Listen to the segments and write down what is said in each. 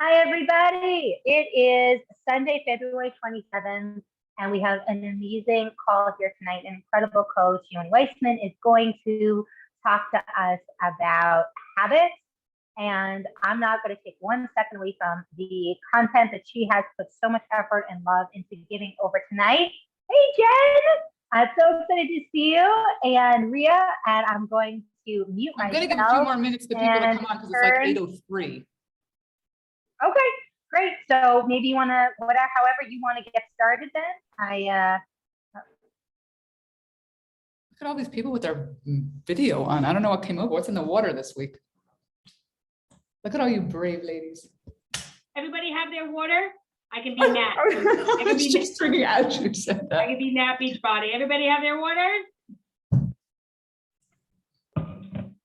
Hi, everybody. It is Sunday, February 27th, and we have an amazing call here tonight. An incredible coach, Yoni Weissman, is going to talk to us about habits. And I'm not going to take 1 second away from the content that she has put so much effort and love into giving over tonight. Hey, Jen. I'm so excited to see you and Ria, and I'm going to mute myself. I'm going to give a few more minutes to people to come on because it's like 8:03. Okay, great. So maybe you want to, whatever, however you want to get started then. Look at all these people with their video on. I don't know what came over. What's in the water this week? Look at all you brave ladies. Everybody have their water? I can be Nat. I can be just drinking as you said that. I can be Nat Beachbody. Everybody have their water?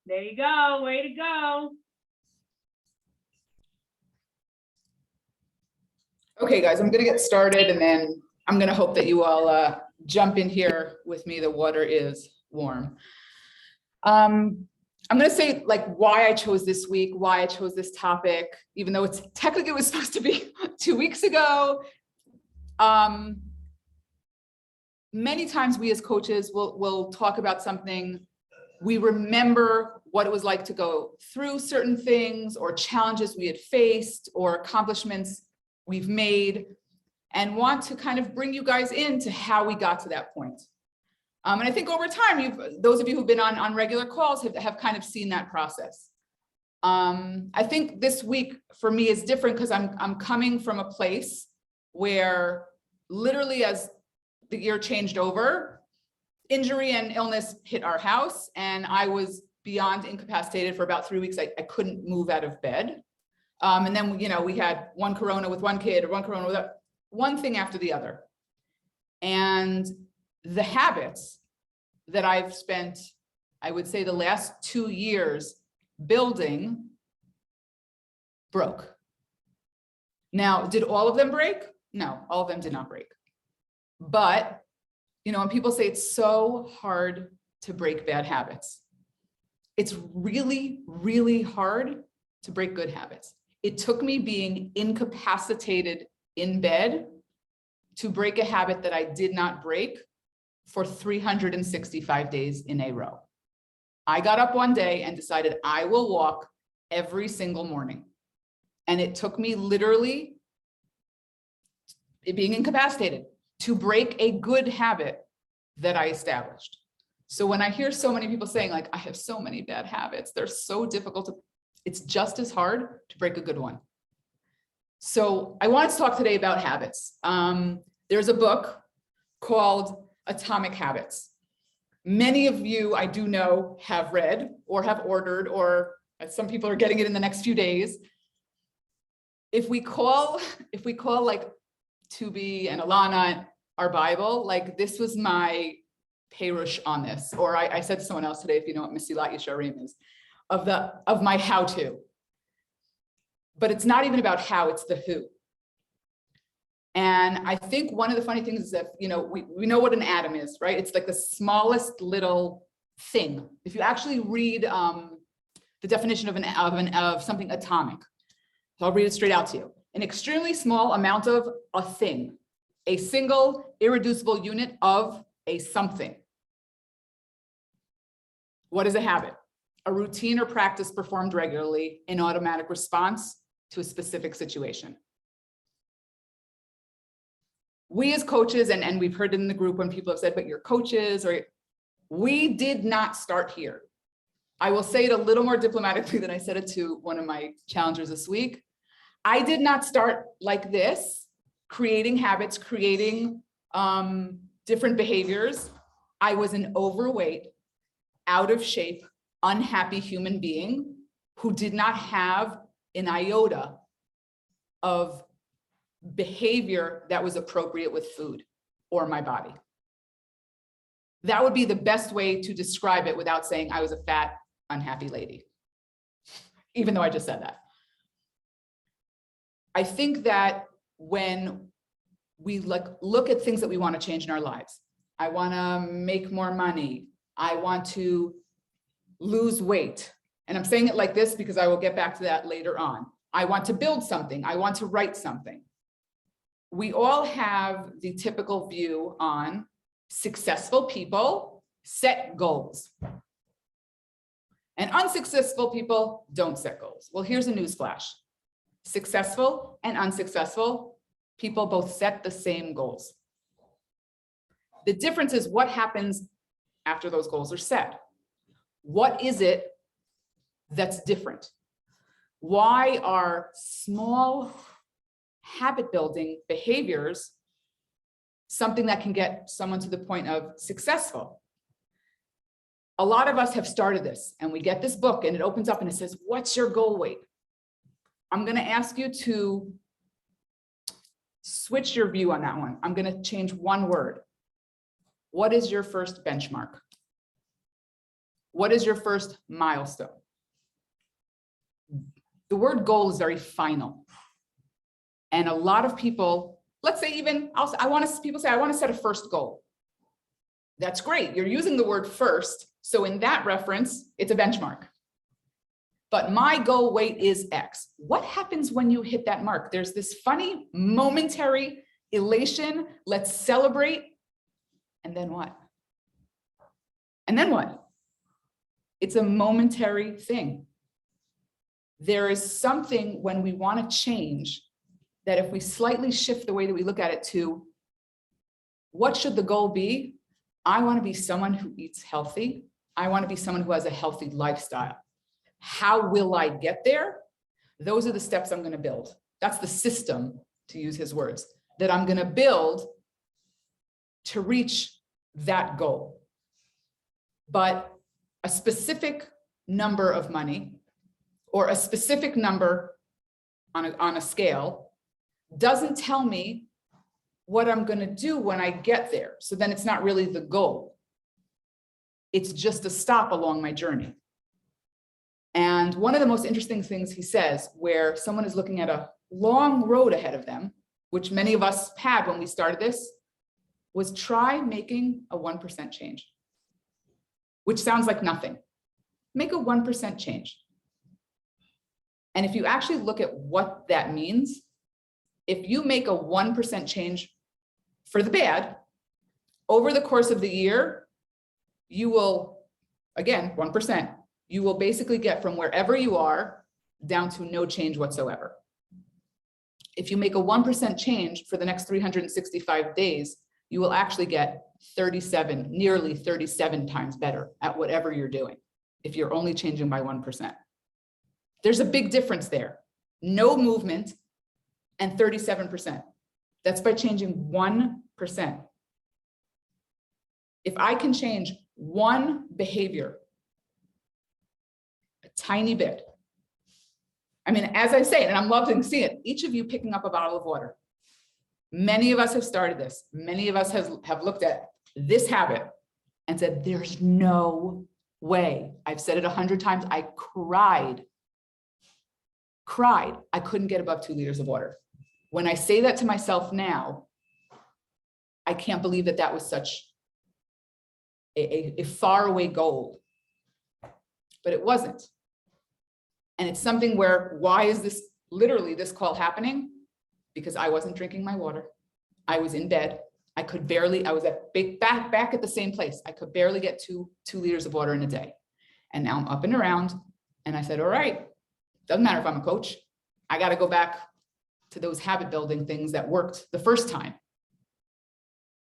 There you go. Way to go. Okay, guys, I'm going to get started and then I'm going to hope that you all jump in here with me. The water is warm. I'm going to say like why I chose this week, why I chose this topic, even though it's technically it was supposed to be 2 weeks ago. Many times we as coaches will talk about something. We remember what it was like to go through certain things or challenges we had faced or accomplishments we've made, and want to kind of bring you guys into how we got to that point. And I think over time, those of you who've been on regular calls have kind of seen that process. I think this week for me is different because I'm coming from a place where literally as the year changed over, injury and illness hit our house, and I was beyond incapacitated for about 3 weeks. I couldn't move out of bed. And then, we had one corona with one kid or one corona with one thing after the other. And the habits that I've spent, I would say the last 2 years building broke. Now, did all of them break? No, all of them did not break. But, when people say it's so hard to break bad habits, it's really, really hard to break good habits. It took me being incapacitated in bed to break a habit that I did not break for 365 days in a row. I got up one day and decided I will walk every single morning. And it took me literally being incapacitated to break a good habit that I established. So when I hear so many people saying like, I have so many bad habits, they're so difficult to, it's just as hard to break a good one. So I wanted to talk today about habits. There's a book called Atomic Habits. Many of you, I do know, have read or have ordered, or some people are getting it in the next few days. If we call like Tubi and Alana our Bible, like this was my Perush on this. Or I said to someone else today, if you know what Mesilat Yesharim is, of my how-to. But it's not even about how, it's the who. And I think one of the funny things is that, we know what an atom is, right? It's like the smallest little thing. If you actually read the definition of something atomic, so I'll read it straight out to you. An extremely small amount of a thing, a single irreducible unit of a something. What is a habit? A routine or practice performed regularly in automatic response to a specific situation. We as coaches, and we've heard it in the group when people have said, but you're coaches, or we did not start here. I will say it a little more diplomatically than I said it to one of my challengers this week. I did not start like this, creating habits, creating different behaviors. I was an overweight, out of shape, unhappy human being who did not have an iota of behavior that was appropriate with food or my body. That would be the best way to describe it without saying I was a fat, unhappy lady, even though I just said that. I think that when we look at things that we want to change in our lives, I want to make more money, I want to lose weight. And I'm saying it like this because I will get back to that later on. I want to build something. I want to write something. We all have the typical view on successful people set goals. And unsuccessful people don't set goals. Well, here's a newsflash. Successful and unsuccessful people both set the same goals. The difference is what happens after those goals are set. What is it that's different? Why are small habit building behaviors something that can get someone to the point of successful? A lot of us have started this and we get this book and it opens up and it says, what's your goal weight? I'm going to ask you to switch your view on that one. I'm going to change one word. What is your first benchmark? What is your first milestone? The word goal is very final. And a lot of people, let's say even, people say, I want to set a first goal. That's great. You're using the word first. So in that reference, it's a benchmark. But my goal weight is X. What happens when you hit that mark? There's this funny momentary elation. Let's celebrate. And then what? And then what? It's a momentary thing. There is something when we want to change that if we slightly shift the way that we look at it to what should the goal be? I want to be someone who eats healthy. I want to be someone who has a healthy lifestyle. How will I get there? Those are the steps I'm going to build. That's the system, to use his words, that I'm going to build to reach that goal. But a specific number of money or a specific number on a scale doesn't tell me what I'm going to do when I get there. So then it's not really the goal. It's just a stop along my journey. And one of the most interesting things he says, where someone is looking at a long road ahead of them, which many of us had when we started this, was try making a 1% change, which sounds like nothing. Make a 1% change. And if you actually look at what that means, if you make a 1% change for the bad, over the course of the year, you will, again, 1%, you will basically get from wherever you are down to no change whatsoever. If you make a 1% change for the next 365 days, you will actually get nearly 37 times better at whatever you're doing if you're only changing by 1%. There's a big difference there. No movement and 37%. That's by changing 1%. If I can change one behavior, a tiny bit. I mean, as I say, and I'm loving to see it, each of you picking up a bottle of water. Many of us have started this. Many of us have looked at this habit and said, there's no way. I've said it 100 times. I cried. I couldn't get above 2 liters of water. When I say that to myself now, I can't believe that that was such a faraway goal, but it wasn't. And it's something where, why is this literally this call happening? Because I wasn't drinking my water. I was in bed. I was back at the same place. I could barely get two liters of water in a day. And now I'm up and around. And I said, all right, doesn't matter if I'm a coach. I got to go back to those habit building things that worked the first time.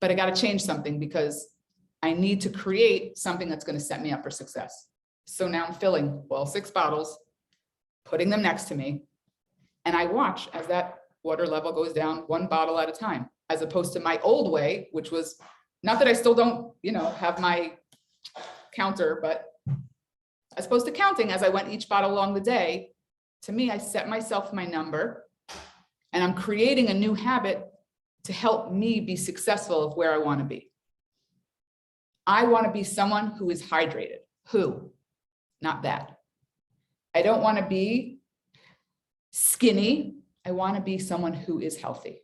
But I got to change something because I need to create something that's going to set me up for success. So now I'm filling 6 bottles, putting them next to me. And I watch as that water level goes down 1 bottle at a time, as opposed to my old way, which was not that I still don't, have my counter, but as opposed to counting as I went each bottle along the day, to me, I set myself my number and I'm creating a new habit to help me be successful of where I want to be. I want to be someone who is hydrated. Who? Not that. I don't want to be skinny. I want to be someone who is healthy.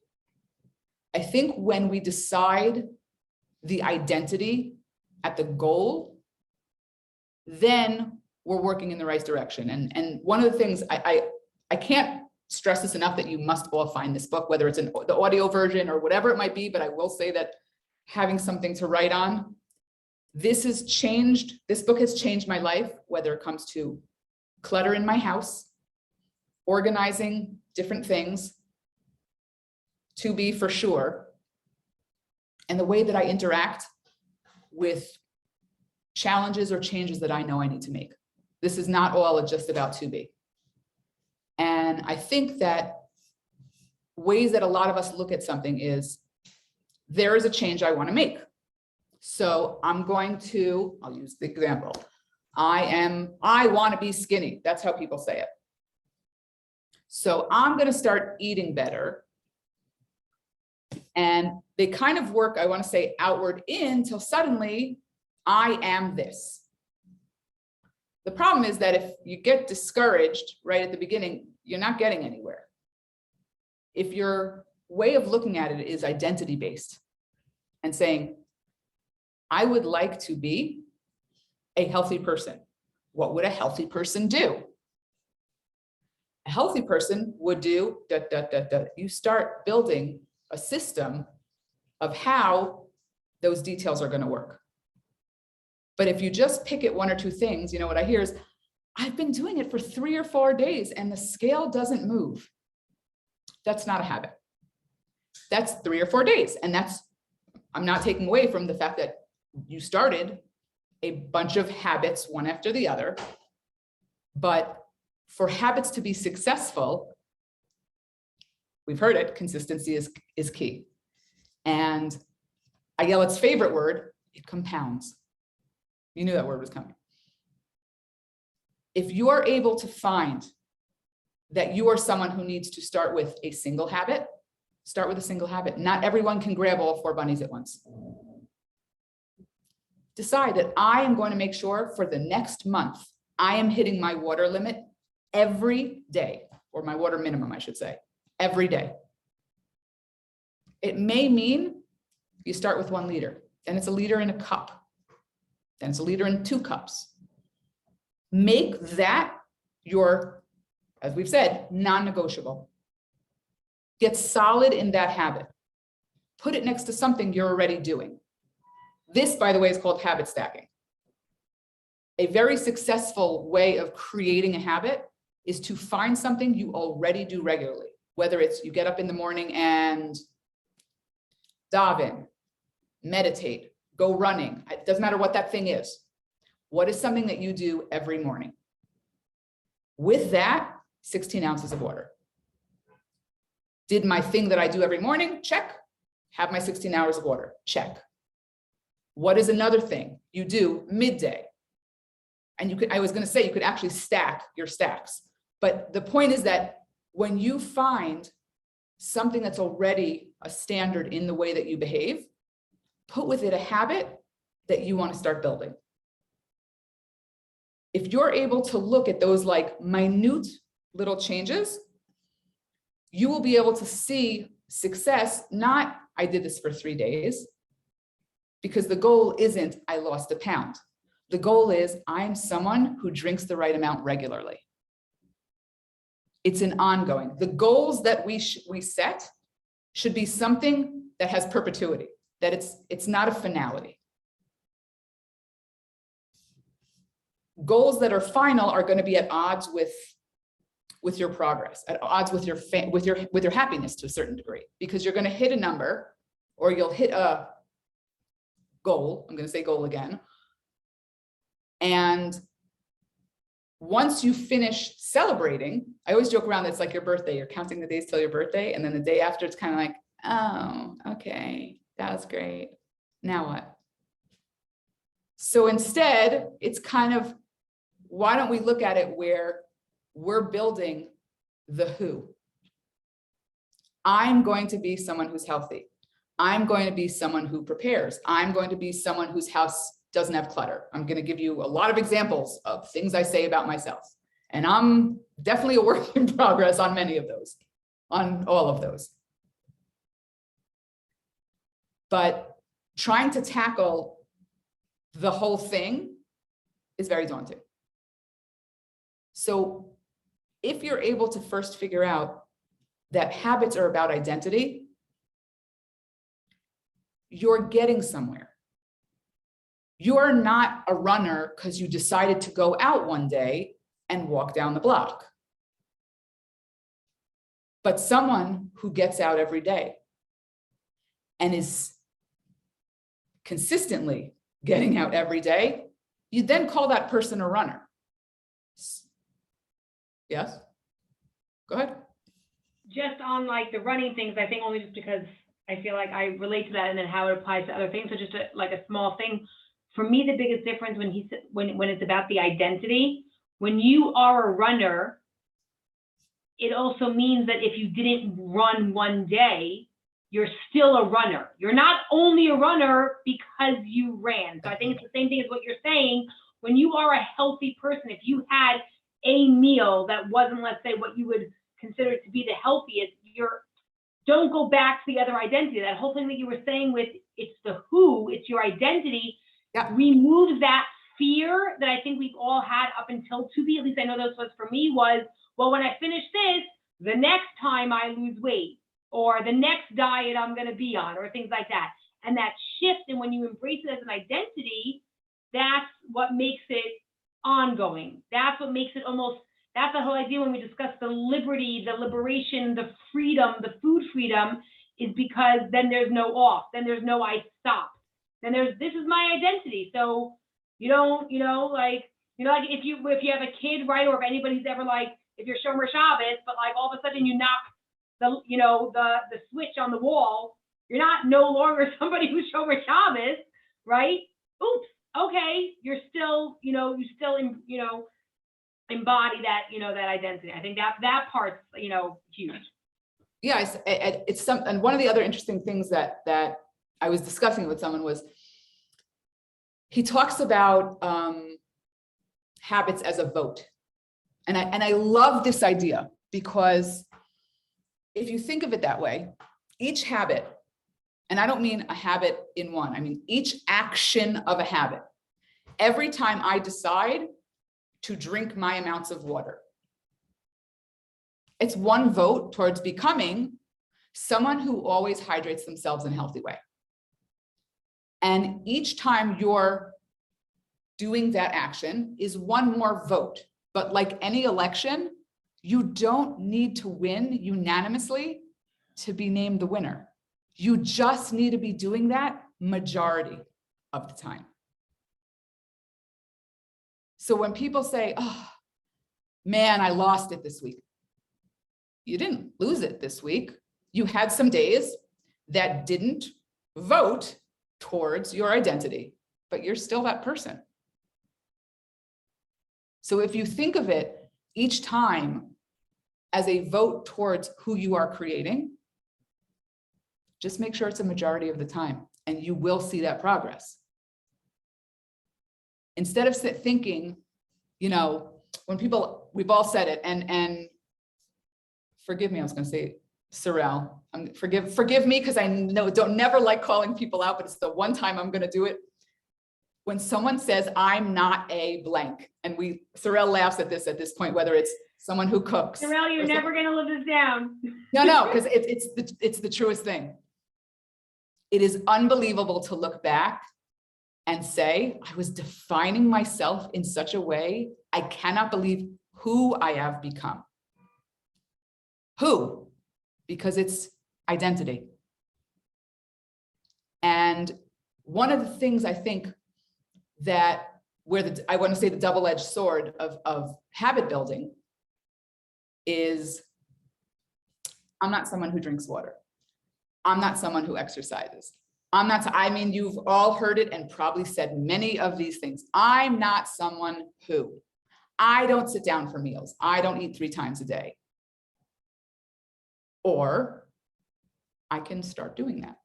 I think when we decide the identity at the goal, then we're working in the right direction. And one of the things I can't stress this enough that you must all find this book, whether it's the audio version or whatever it might be, but I will say that having something to write on, this book has changed my life, whether it comes to clutter in my house, organizing different things, to be for sure, and the way that I interact with challenges or changes that I know I need to make. This is not all just about to be. And I think that ways that a lot of us look at something is, there is a change I want to make. So I'll use the example. I want to be skinny. That's how people say it. So I'm going to start eating better. And they kind of work, I want to say, outward in till suddenly I am this. The problem is that if you get discouraged right at the beginning, you're not getting anywhere. If your way of looking at it is identity based and saying, I would like to be a healthy person. What would a healthy person do? A healthy person would do . You start building a system of how those details are going to work. But if you just pick at one or two things, what I hear is, I've been doing it for 3 or 4 days and the scale doesn't move. That's not a habit. That's 3 or 4 days. And I'm not taking away from the fact that you started a bunch of habits one after the other. But for habits to be successful, we've heard it, consistency is key. And Ayelet's favorite word, it compounds. You knew that word was coming. If you are able to find that you are someone who needs to start with a single habit, start with a single habit. Not everyone can grab all 4 bunnies at once. Decide that I am going to make sure for the next month, I am hitting my water limit every day, or my water minimum, I should say, every day. It may mean you start with 1 liter, then it's a liter in a cup, then it's a liter in 2 cups. Make that your, as we've said, non-negotiable. Get solid in that habit. Put it next to something you're already doing. This, by the way, is called habit stacking. A very successful way of creating a habit is to find something you already do regularly, whether it's you get up in the morning and daven, meditate, go running. It doesn't matter what that thing is. What is something that you do every morning? With that, 16 ounces of water. Did my thing that I do every morning? Check. Have my 16 hours of water? Check. What is another thing you do midday? And I was going to say, you could actually stack your stacks. But the point is that when you find something that's already a standard in the way that you behave, put with it a habit that you want to start building. If you're able to look at those like minute little changes, you will be able to see success, not I did this for 3 days, because the goal isn't I lost a pound. The goal is I'm someone who drinks the right amount regularly. It's an ongoing. The goals that we set should be something that has perpetuity, that it's not a finality. Goals that are final are going to be at odds with your progress, at odds with your happiness to a certain degree, because you're going to hit a number or you'll hit a goal. I'm going to say goal again. And once you finish celebrating, I always joke around that it's like your birthday. You're counting the days till your birthday. And then the day after, it's kind of like, oh, okay, that was great. Now what? So instead, it's kind of, why don't we look at it where we're building the who? I'm going to be someone who's healthy. I'm going to be someone who prepares. I'm going to be someone whose house doesn't have clutter. I'm going to give you a lot of examples of things I say about myself. And I'm definitely a work in progress on many of those, on all of those. But trying to tackle the whole thing is very daunting. So if you're able to first figure out that habits are about identity, you're getting somewhere. You're not a runner because you decided to go out one day and walk down the block, but someone who gets out every day and is consistently getting out every day, you then call that person a runner. Yes? Go ahead. Just on like the running things, I think only just because I feel like I relate to that and then how it applies to other things. So just like a small thing. For me, the biggest difference when it's about the identity, when you are a runner, it also means that if you didn't run one day, you're still a runner. You're not only a runner because you ran. So I think it's the same thing as what you're saying. When you are a healthy person, if you had a meal that wasn't, let's say, what you would consider to be the healthiest, don't go back to the other identity. That whole thing that you were saying with it's the who, it's your identity. Yeah. Remove that fear that I think we've all had up until at least I know this was for me, was, well, when I finish this, the next time I lose weight, or the next diet I'm going to be on, or things like that. And that shift, and when you embrace it as an identity, that's what makes it ongoing. That's what makes it almost, that's the whole idea when we discuss the liberty, the liberation, the freedom, the food freedom, is because then there's no off, then there's no I stop. Then there's, this is my identity. So you don't, like if you have a kid, right, or if anybody's ever like, if you're Shomer Shabbos, but like all of a sudden you knock the switch on the wall, you're not no longer somebody who's Shomer Shabbos, right? Oops, okay, you're still, you still embody that, that identity. I think that part's, huge. Yeah, it's some, and one of the other interesting things that I was discussing with someone was, he talks about habits as a vote. And I love this idea, because if you think of it that way, each habit, and I don't mean a habit in one, I mean each action of a habit, every time I decide to drink my amounts of water, it's one vote towards becoming someone who always hydrates themselves in a healthy way. And each time you're doing that action is one more vote. But like any election, you don't need to win unanimously to be named the winner. You just need to be doing that majority of the time. So when people say, oh, man, I lost it this week. You didn't lose it this week. You had some days that didn't vote towards your identity, but you're still that person. So if you think of it each time as a vote towards who you are creating, just make sure it's a majority of the time, and you will see that progress. Instead of thinking, when people, we've all said it, and forgive me, I was going to say Sorrel. Forgive me, because I don't never like calling people out, but it's the one time I'm going to do it. When someone says, I'm not a blank, and Sorrel laughs at this point, whether it's someone who cooks. Sorrel, you're never going to live this down. No, because it's the truest thing. It is unbelievable to look back and say, I was defining myself in such a way, I cannot believe who I have become. Who? Because it's identity. And one of the things I think that I want to say the double-edged sword of habit building is, I'm not someone who drinks water. I'm not someone who exercises. You've all heard it and probably said many of these things. I'm not someone who, I don't sit down for meals. I don't eat 3 times a day. Or I can start doing that.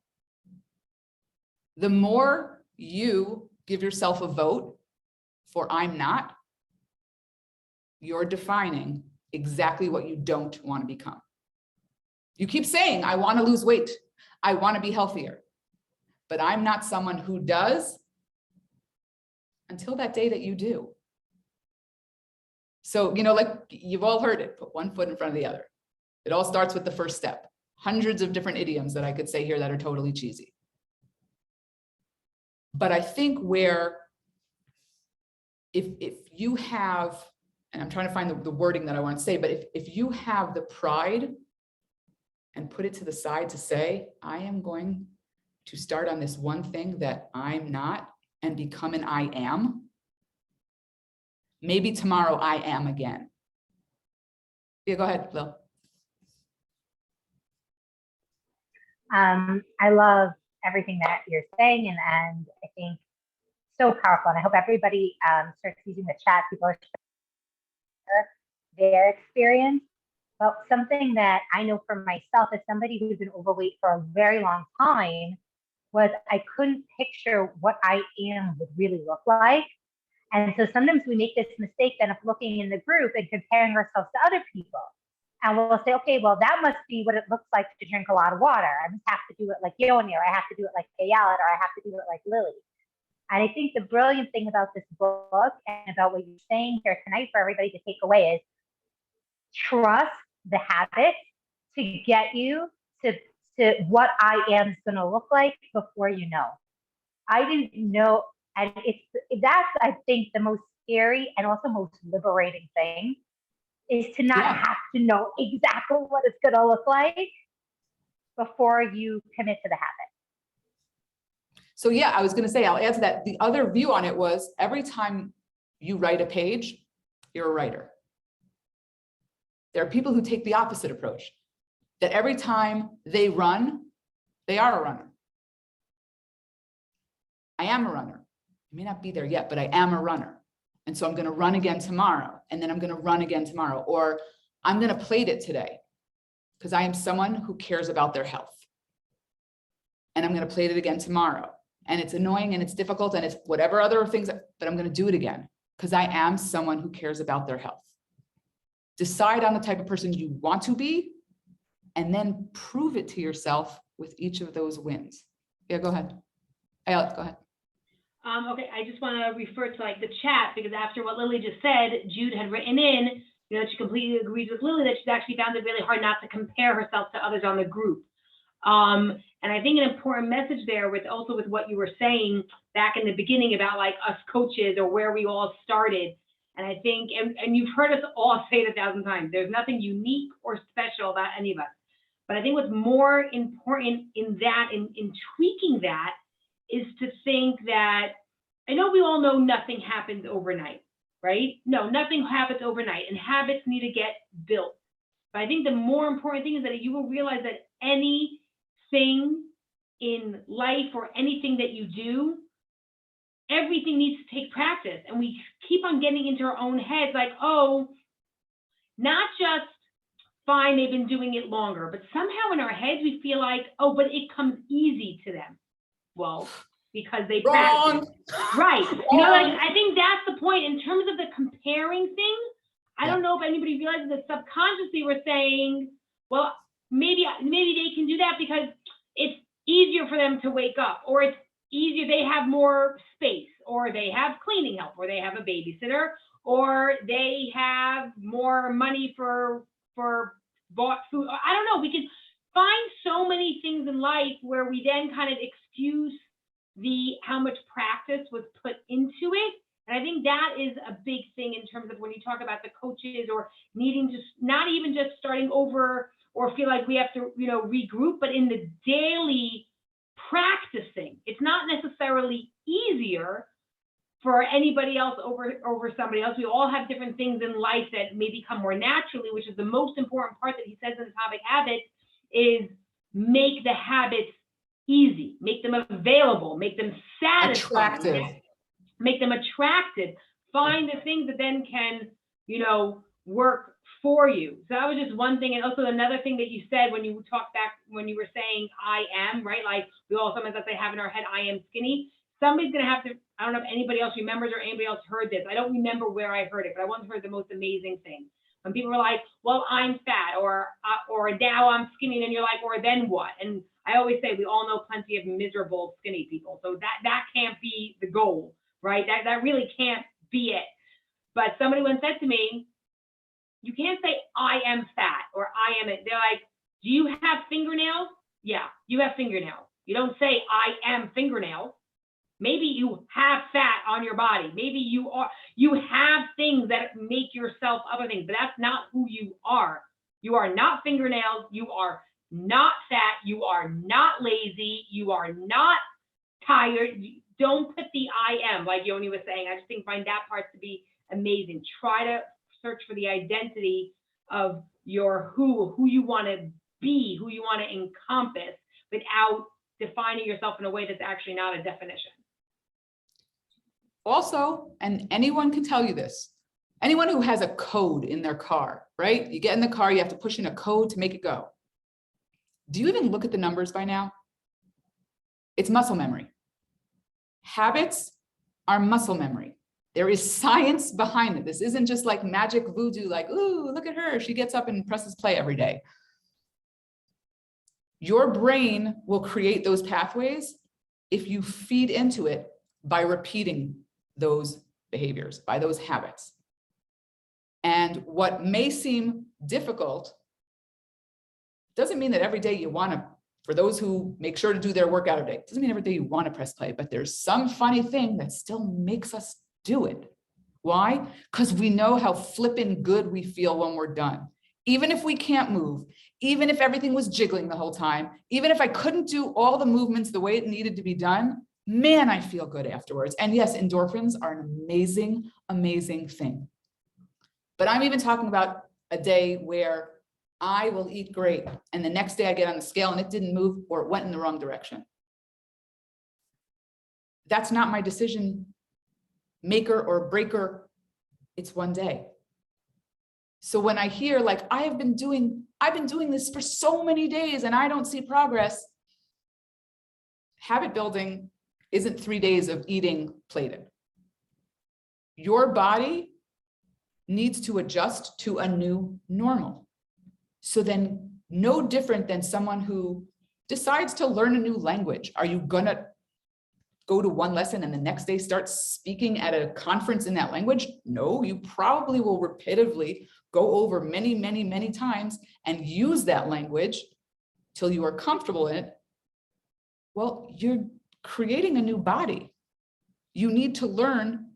The more you give yourself a vote for I'm not, you're defining exactly what you don't want to become. You keep saying, I want to lose weight. I want to be healthier. But I'm not someone who does until that day that you do. So, like you've all heard it, put one foot in front of the other. It all starts with the first step. Hundreds of different idioms that I could say here that are totally cheesy. But I think where, if you have, and I'm trying to find the wording that I want to say, but if you have the pride and put it to the side to say, I am going to start on this one thing that I'm not and become an I am, maybe tomorrow I am again. Yeah, go ahead, Lil. I love everything that you're saying, and I think so powerful. And I hope everybody starts using the chat. People are sharing their experience. But something that I know for myself as somebody who's been overweight for a very long time was I couldn't picture what I am would really look like. And so sometimes we make this mistake then of looking in the group and comparing ourselves to other people. And we'll say, okay, well, that must be what it looks like to drink a lot of water. I just have to do it like Yoni, or I have to do it like Gayalet, or I have to do it like Lily. And I think the brilliant thing about this book and about what you're saying here tonight for everybody to take away is trust the habit to get you to what I am is going to look like before you know. I didn't know, and that's I think the most scary and also most liberating thing is to not have to know exactly what it's going to look like before you commit to the habit. So yeah, I was going to say, I'll add to that. The other view on it was every time you write a page, you're a writer. There are people who take the opposite approach, that every time they run, they are a runner. I am a runner. I may not be there yet, but I am a runner. And so I'm going to run again tomorrow. And then I'm going to run again tomorrow. Or I'm going to plate it today because I am someone who cares about their health. And I'm going to plate it again tomorrow. And it's annoying and it's difficult and it's whatever other things, but I'm going to do it again because I am someone who cares about their health. Decide on the type of person you want to be and then prove it to yourself with each of those wins. Yeah, go ahead. Hey, Alex, go ahead. Okay, I just want to refer to like the chat because after what Lily just said, Jude had written in, she completely agrees with Lily that she's actually found it really hard not to compare herself to others on the group. And I think an important message there with what you were saying back in the beginning about like us coaches or where we all started. And I think, and you've heard us all say it 1,000 times, there's nothing unique or special about any of us. But I think what's more important in that, in tweaking that, is to think that, I know we all know nothing happens overnight, right? No, nothing happens overnight, and habits need to get built. But I think the more important thing is that you will realize that anything in life or anything that you do, everything needs to take practice. And we keep on getting into our own heads like, oh, not just fine, they've been doing it longer, but somehow in our heads we feel like, oh, but it comes easy to them. Well, because they practice. Right. I think that's the point in terms of the comparing thing. I don't know if anybody realizes that subconsciously we're saying, well, maybe they can do that because it's easier for them to wake up, or it's easier, they have more space, or they have cleaning help, or they have a babysitter, or they have more money for bought food. I don't know. We can find so many things in life where we then kind of excuse how much practice was put into it. And I think that is a big thing in terms of when you talk about the coaches or needing to not even just starting over or feel like we have to, regroup, but in the daily practicing. It's not necessarily easier for anybody else over somebody else. We all have different things in life that may become more naturally, which is the most important part that he says in Atomic Habits, is make the habits easy, make them available, make them satisfying, make them attractive. Find the things that then can, work for you. So that was just one thing. And also another thing that you said when you talked back, when you were saying I am, right? Like we all sometimes have in our head, I am skinny. Somebody's going to have to, I don't know if anybody else remembers or anybody else heard this. I don't remember where I heard it, but I once heard the most amazing thing. When people were like, well, I'm fat, or now I'm skinny, and you're like, or then what? And I always say, we all know plenty of miserable skinny people. So that can't be the goal, right? That really can't be it. But somebody once said to me, You can't say I am fat or I am it. They're like, do you have fingernails? Yeah, you have fingernails. You don't say I am fingernails. Maybe you have fat on your body. Maybe you have things that make yourself other things, but that's not who you are. You are not fingernails. You are not fat. You are not lazy. You are not tired. Don't put the I am, like Yoni was saying. I just find that part to be amazing. Try to search for the identity of your who you want to be, who you want to encompass, without defining yourself in a way that's actually not a definition. Also, and anyone can tell you this, anyone who has a code in their car, right? You get in the car, you have to push in a code to make it go. Do you even look at the numbers by now? It's muscle memory. Habits are muscle memory. There is science behind it. This isn't just like magic voodoo, like, ooh, look at her. She gets up and presses play every day. Your brain will create those pathways if you feed into it by repeating those behaviors, by those habits. And what may seem difficult doesn't mean that every day you want to, for those who make sure to do their workout every day, doesn't mean every day you want to press play, but there's some funny thing that still makes us do it. Why? Because we know how flippin' good we feel when we're done. Even if we can't move, even if everything was jiggling the whole time, even if I couldn't do all the movements the way it needed to be done, man, I feel good afterwards. And yes, endorphins are an amazing, amazing thing. But I'm even talking about a day where I will eat great, and the next day I get on the scale and it didn't move or it went in the wrong direction. That's not my decision maker or breaker. It's one day. So when I hear like, I've been doing this for so many days and I don't see progress, habit building isn't 3 days of eating plated. Your body needs to adjust to a new normal. So then no different than someone who decides to learn a new language. Are you gonna go to one lesson and the next day start speaking at a conference in that language? No, you probably will repetitively go over many, many, many times and use that language till you are comfortable in it. Well, you're creating a new body. You need to learn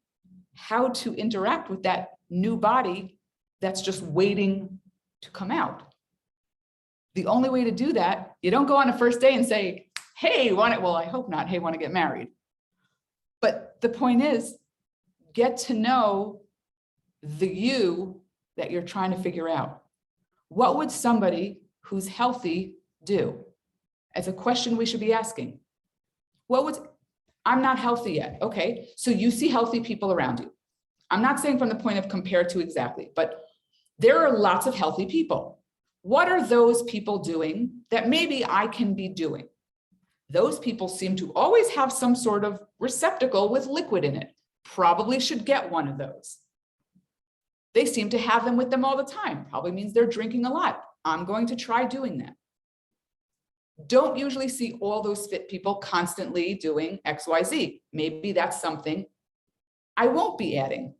how to interact with that new body that's just waiting to come out. The only way to do that, you don't go on a first day and say, hey, well, I hope not, hey, want to get married. But the point is, get to know the you that you're trying to figure out. What would somebody who's healthy do? As a question we should be asking. I'm not healthy yet. Okay, so you see healthy people around you. I'm not saying from the point of compare to exactly, but there are lots of healthy people. What are those people doing that maybe I can be doing? Those people seem to always have some sort of receptacle with liquid in it. Probably should get one of those. They seem to have them with them all the time. Probably means they're drinking a lot. I'm going to try doing that. Don't usually see all those fit people constantly doing XYZ. Maybe that's something I won't be adding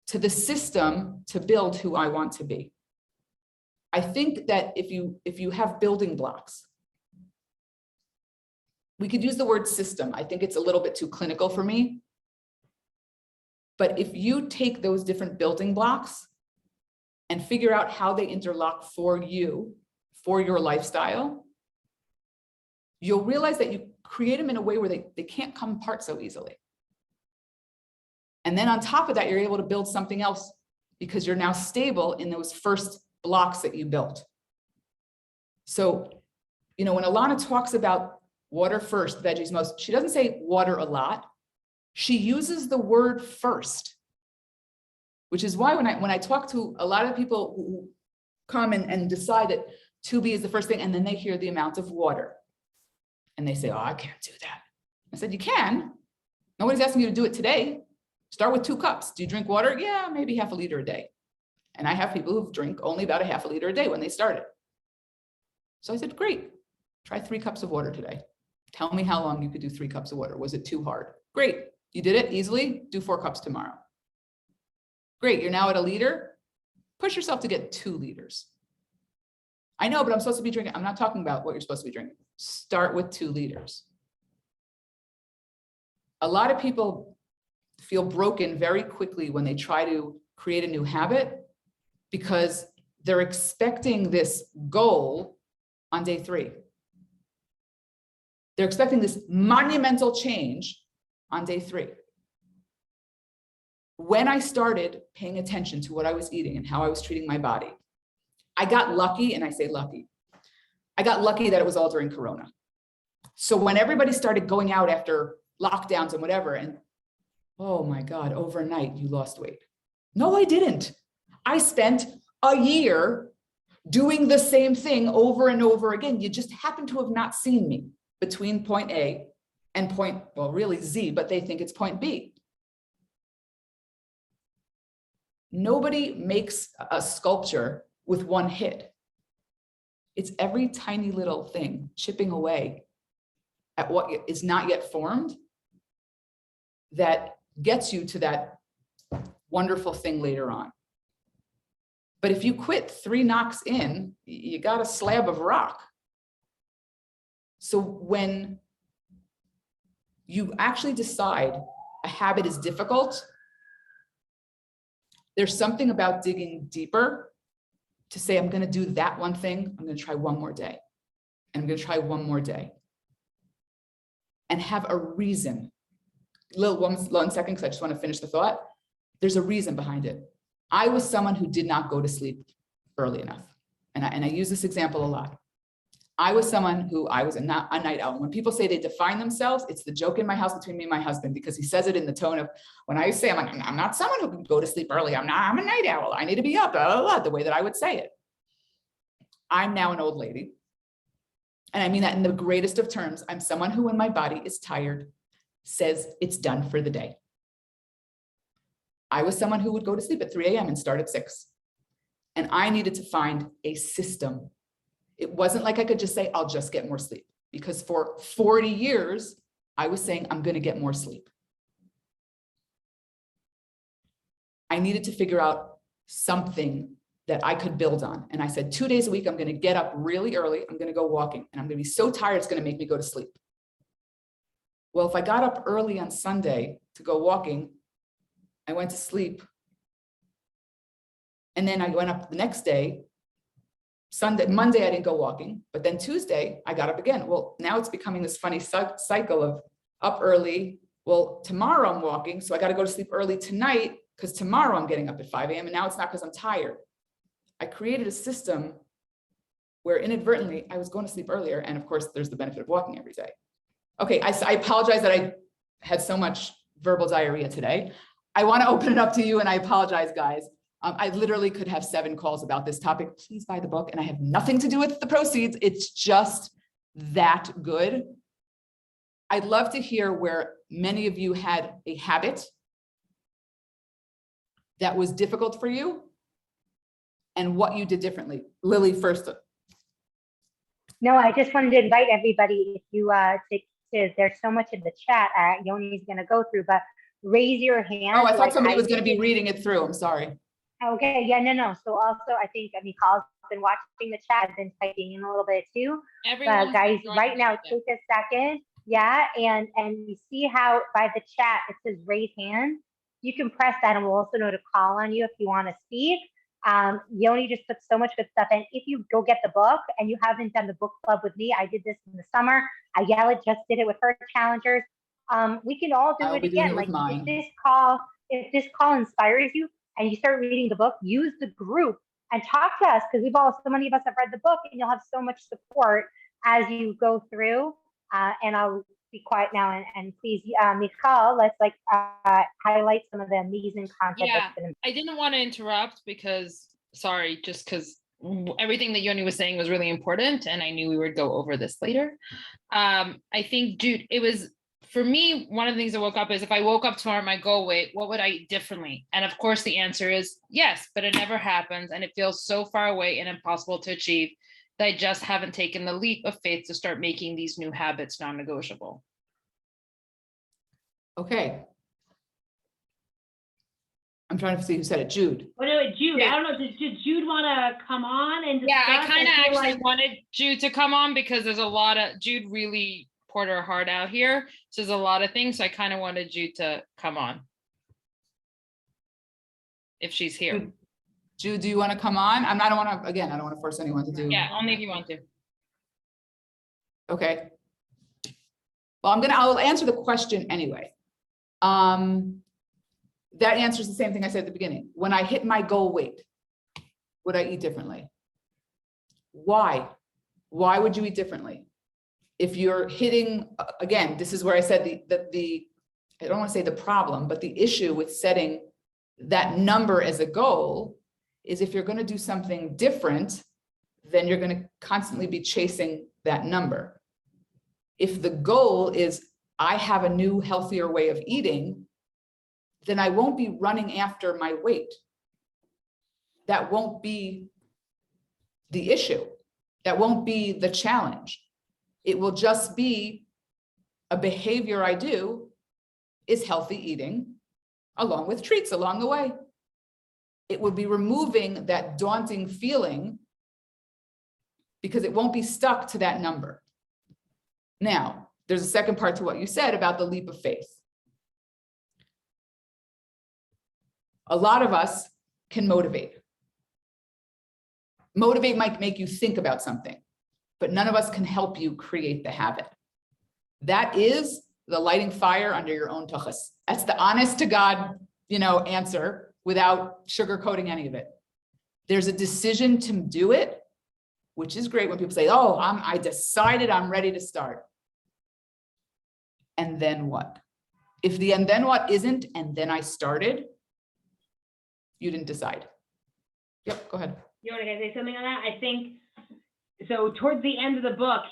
to the system to build who I want to be. I think that if you have building blocks, we could use the word system. I think it's a little bit too clinical for me. But if you take those different building blocks and figure out how they interlock for you, for your lifestyle, you'll realize that you create them in a way where they can't come apart so easily. And then on top of that, you're able to build something else because you're now stable in those first blocks that you built. So, when Alana talks about water first, veggies most, she doesn't say water a lot. She uses the word first, which is why when I talk to a lot of people who come and decide that 2B is the first thing, and then they hear the amount of water and they say, oh, I can't do that. I said, you can. Nobody's asking you to do it today. Start with 2 cups. Do you drink water? Yeah, maybe half a liter a day. And I have people who drink only about a half a liter a day when they started. So I said, great, try 3 cups of water today. Tell me how long you could do 3 cups of water. Was it too hard? Great, you did it easily, do 4 cups tomorrow. Great, you're now at a liter. push yourself to get 2 liters. I know, but I'm supposed to be drinking. I'm not talking about what you're supposed to be drinking. Start with 2 liters. A lot of people feel broken very quickly when they try to create a new habit because they're expecting this goal on day 3. They're expecting this monumental change on day 3. When I started paying attention to what I was eating and how I was treating my body, I got lucky, and I say lucky. I got lucky that it was all during Corona. So when everybody started going out after lockdowns and whatever, and oh my God, overnight you lost weight. No, I didn't. I spent a year doing the same thing over and over again. You just happen to have not seen me between point A and point, well, really Z, but they think it's point B. Nobody makes a sculpture with one hit. It's every tiny little thing chipping away at what is not yet formed that gets you to that wonderful thing later on. But if you quit 3 knocks in, you got a slab of rock. So when you actually decide a habit is difficult, there's something about digging deeper to say, I'm going to do that one thing. I'm going to try one more day. And I'm going to try one more day. And have a reason. One second, because I just want to finish the thought. There's a reason behind it. I was someone who did not go to sleep early enough. And I use this example a lot. I was someone who I was a night owl. When people say they define themselves, it's the joke in my house between me and my husband, because he says it in the tone of, when I say, I'm not someone who can go to sleep early. I'm a night owl. I need to be up, blah, blah, blah, the way that I would say it. I'm now an old lady. And I mean that in the greatest of terms. I'm someone who, when my body is tired, says it's done for the day. I was someone who would go to sleep at 3 a.m. and start at 6. And I needed to find a system. It wasn't like I could just say, I'll just get more sleep. Because for 40 years, I was saying, I'm going to get more sleep. I needed to figure out something that I could build on. And I said, 2 days a week, I'm going to get up really early. I'm going to go walking. And I'm going to be so tired, it's going to make me go to sleep. Well, if I got up early on Sunday to go walking, I went to sleep. And then I went up the next day. Monday, I didn't go walking, but then Tuesday, I got up again. Well, now it's becoming this funny cycle of up early. Well, tomorrow I'm walking, so I got to go to sleep early tonight because tomorrow I'm getting up at 5 a.m. and now it's not because I'm tired. I created a system where inadvertently I was going to sleep earlier. And of course, there's the benefit of walking every day. Okay, I apologize that I had so much verbal diarrhea today. I want to open it up to you, and I apologize, guys. I literally could have 7 calls about this topic. Please buy the book. And I have nothing to do with the proceeds. It's just that good. I'd love to hear where many of you had a habit that was difficult for you and what you did differently. Lily, first. No, I just wanted to invite everybody, if you, there's so much in the chat Yoni's going to go through, but raise your hand. Oh, I thought somebody was going to be reading it through. I'm sorry. Okay, yeah, no. So also, I think Nicola's been watching the chat, been typing in a little bit too. But guys, right now, take a second, yeah, and you see how by the chat it says raise hand. You can press that, and we'll also know to call on you if you want to speak. Yoni just put so much good stuff in. If you go get the book and you haven't done the book club with me, I did this in the summer. Ayala just did it with her challengers. We can all do it again. Like if this call inspires you, and you start reading the book, use the group and talk to us, because so many of us have read the book, and you'll have so much support as you go through. And I'll be quiet now, and please, Michal, let's highlight some of the amazing content. Yeah, I didn't want to interrupt because everything that Yoni was saying was really important, and I knew we would go over this later. I think, Jude, it was, for me, one of the things I woke up is, if I woke up tomorrow, my goal weight, what would I eat differently? And of course the answer is yes, but it never happens. And it feels so far away and impossible to achieve that I just haven't taken the leap of faith to start making these new habits non-negotiable. Okay. I'm trying to see who said it, Jude. What about Jude? Jude. I don't know, did Jude want to come on and discuss? Yeah, I kind of feel actually like- wanted Jude to come on because there's a lot of, Jude really poured her heart out here. So there's a lot of things. So I kind of wanted Jude to come on. If she's here. Jude, do you want to come on? I don't want to, again, I don't want to force anyone to do. Yeah, only if you want to. Okay. Well, I'll answer the question anyway. That answers the same thing I said at the beginning. When I hit my goal weight, would I eat differently? Why? Why would you eat differently? If you're hitting, again, this is where I said I don't want to say the problem, but the issue with setting that number as a goal is if you're going to do something different, then you're going to constantly be chasing that number. If the goal is, I have a new, healthier way of eating, then I won't be running after my weight. That won't be the issue. That won't be the challenge. It will just be a behavior I do is healthy eating along with treats along the way. It will be removing that daunting feeling because it won't be stuck to that number. Now, there's a second part to what you said about the leap of faith. A lot of us can motivate. Motivate might make you think about something, but none of us can help you create the habit. That is the lighting fire under your own tuchus. That's the honest to God, answer without sugarcoating any of it. There's a decision to do it, which is great when people say, oh, I decided I'm ready to start. And then what? If the and then what isn't, and then I started, you didn't decide. Yep, go ahead. You want to say something on that? I think, so towards the end of the book,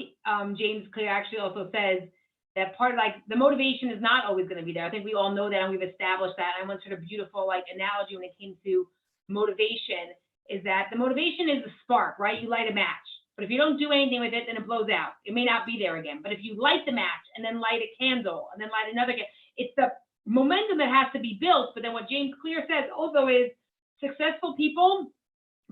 James Clear actually also says that part of the motivation is not always going to be there. I think we all know that and we've established that. I once heard a beautiful analogy when it came to motivation is that the motivation is the spark, right? You light a match, but if you don't do anything with it, then it blows out. It may not be there again, but if you light the match and then light a candle and then light another candle, it's the momentum that has to be built. But then what James Clear says also is successful people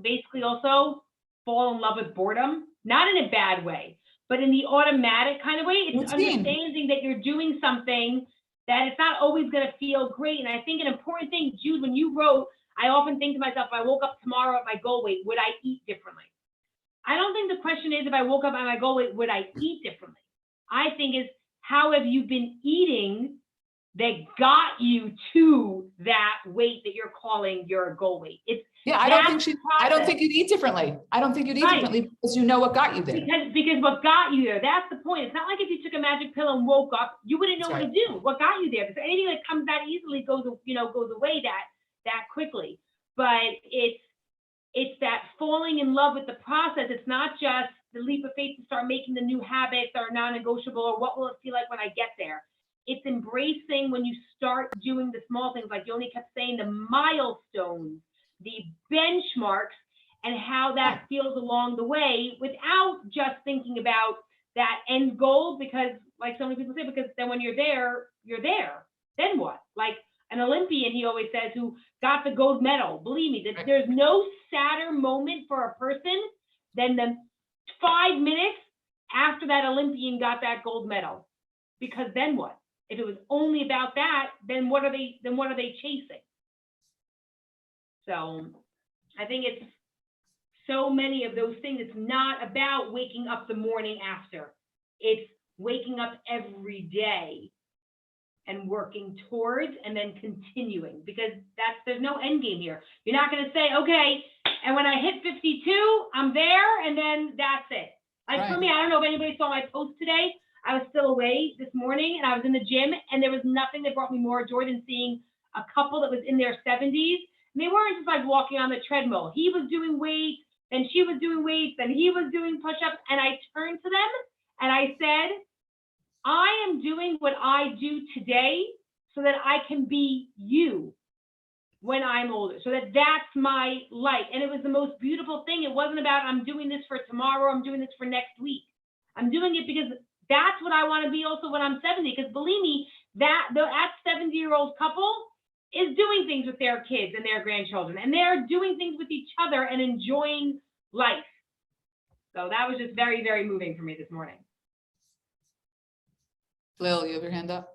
basically also fall in love with boredom, not in a bad way, but in the automatic kind of way. It's understanding that you're doing something that it's not always going to feel great. And I think an important thing, Jude, when you wrote, I often think to myself, if I woke up tomorrow at my goal weight, would I eat differently? I don't think the question is, if I woke up at my goal weight, would I eat differently? I think is, how have you been eating that got you to that weight that you're calling your goal weight? I don't think you'd eat differently. I don't think you'd eat differently because you know what got you there. Because what got you there, that's the point. It's not like if you took a magic pill and woke up, you wouldn't know what to do. What got you there? Because anything that comes that easily goes away that quickly. But it's that falling in love with the process. It's not just the leap of faith to start making the new habits that are non-negotiable or what will it feel like when I get there. It's embracing when you start doing the small things, like Yoni kept saying, the milestones, the benchmarks, and how that feels along the way without just thinking about that end goal, because like so many people say, because then when you're there, then what? Like an Olympian, he always says, who got the gold medal. Believe me, that there's no sadder moment for a person than the 5 minutes after that Olympian got that gold medal. Because then what? If it was only about that, then what are they chasing? So I think it's so many of those things. It's not about waking up the morning after. It's waking up every day and working towards and then continuing, because there's no end game here. You're not going to say, okay, and when I hit 52, I'm there, and then that's it. Like for me, I don't know if anybody saw my post today. I was still away this morning and I was in the gym, and there was nothing that brought me more joy than seeing a couple that was in their 70s. And they weren't just like walking on the treadmill. He was doing weights, and she was doing weights, and he was doing push-ups. And I turned to them and I said, I am doing what I do today so that I can be you when I'm older, so that's my life. And it was the most beautiful thing. It wasn't about, I'm doing this for tomorrow, I'm doing this for next week. I'm doing it because that's what I want to be also when I'm 70. Because believe me, that 70-year-old couple is doing things with their kids and their grandchildren, and they're doing things with each other and enjoying life. So that was just very, very moving for me this morning. Lil, you have your hand up?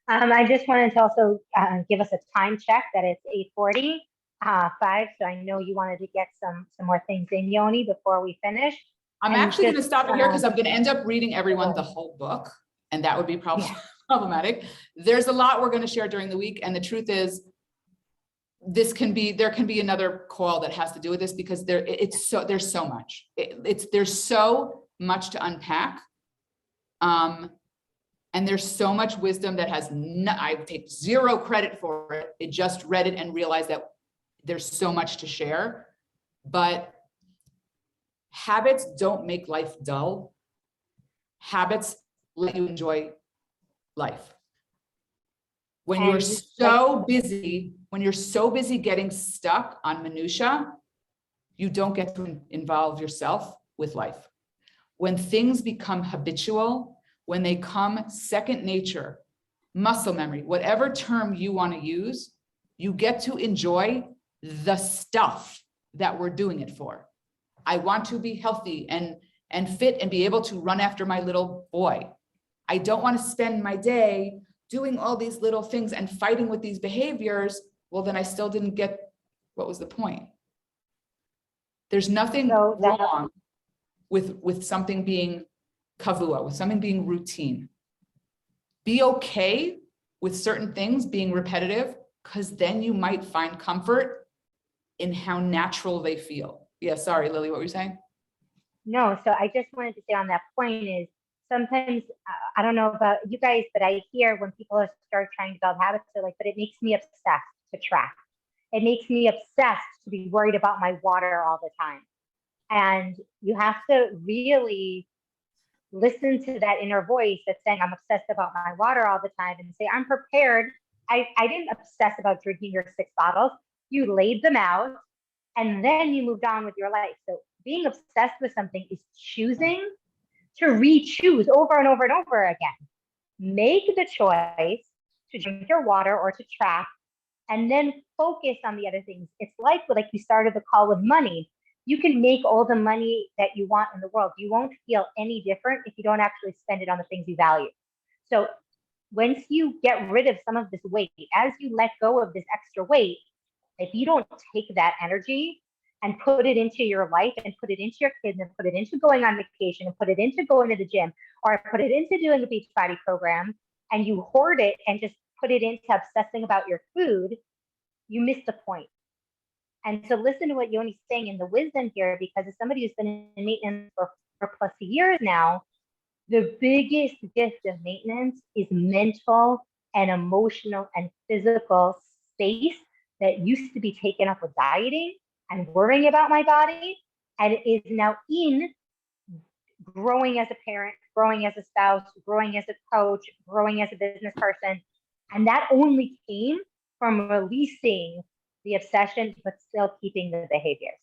I just wanted to also give us a time check that it's 8:45, so I know you wanted to get some more things in, Yoni, before we finish. I'm And actually going to just, stop it here because I'm going to end up reading everyone the whole book, and that would be problematic. There's a lot we're going to share during the week, and the truth is, there can be another call that has to do with this, because there's so much. There's so much to unpack. And there's so much wisdom that I take zero credit for it. I just read it and realized that there's so much to share. But habits don't make life dull. Habits let you enjoy life. When you're so busy getting stuck on minutia, you don't get to involve yourself with life. When things become habitual, when they come second nature, muscle memory, whatever term you want to use, you get to enjoy the stuff that we're doing it for. I want to be healthy and fit and be able to run after my little boy. I don't want to spend my day doing all these little things and fighting with these behaviors. Well, then I still didn't get what was the point. There's nothing wrong with something being kavua, with something being routine. Be okay with certain things being repetitive, because then you might find comfort in how natural they feel. Yeah, sorry, Lily, what were you saying? No, so I just wanted to say on that point is, sometimes, I don't know about you guys, but I hear when people start trying to develop habits, they're like, but it makes me obsessed to track. It makes me obsessed to be worried about my water all the time. And you have to really listen to that inner voice that's saying, I'm obsessed about my water all the time, and say, I'm prepared. I didn't obsess about drinking your 6 bottles. You laid them out and then you moved on with your life. So being obsessed with something is choosing to re-choose over and over and over again. Make the choice to drink your water or to track, and then focus on the other things. It's like you started the call with money. You can make all the money that you want in the world. You won't feel any different if you don't actually spend it on the things you value. So once you get rid of some of this weight, as you let go of this extra weight, if you don't take that energy and put it into your life and put it into your kids and put it into going on vacation and put it into going to the gym or put it into doing a beach body program, and you hoard it and just put it into obsessing about your food, you miss the point. And so listen to what Yoni's saying in the wisdom here, because as somebody who's been in maintenance for 4+ years now, the biggest gift of maintenance is mental and emotional and physical space that used to be taken up with dieting and worrying about my body, and it is now in growing as a parent, growing as a spouse, growing as a coach, growing as a business person. And that only came from releasing the obsession, but still keeping the behaviors.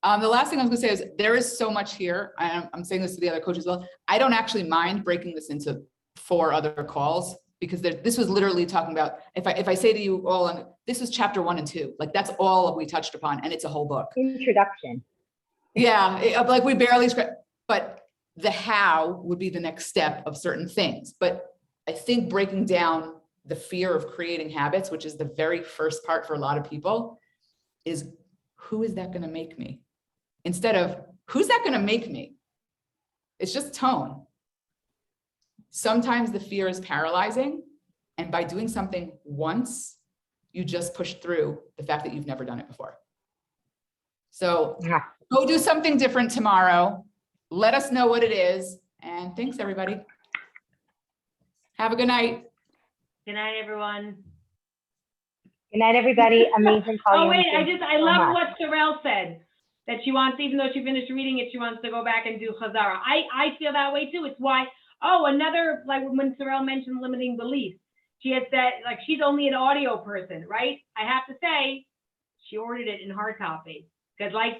The last thing I was gonna say is there is so much here. I'm saying this to the other coaches as well. I don't actually mind breaking this into 4 other calls, because this was literally talking about, if I say to you all, this was chapter 1 and 2, like that's all we touched upon, and it's a whole book. Introduction. Yeah, like we barely scratched, but the how would be the next step of certain things. But I think breaking down the fear of creating habits, which is the very first part for a lot of people, is who is that going to make me? Instead of who's that going to make me? It's just tone. Sometimes the fear is paralyzing, and by doing something once, you just push through the fact that you've never done it before. So go do something different tomorrow. Let us know what it is. And thanks, everybody. Have a good night. Good night, everyone. Good night, everybody. Amazing call. Oh, wait, I love what Sorrel said, that she wants, even though she finished reading it, she wants to go back and do Chazara. I feel that way too. It's why, another, like when Sorrel mentioned limiting beliefs, she had said, like, she's only an audio person, right? I have to say, she ordered it in hard copy, because like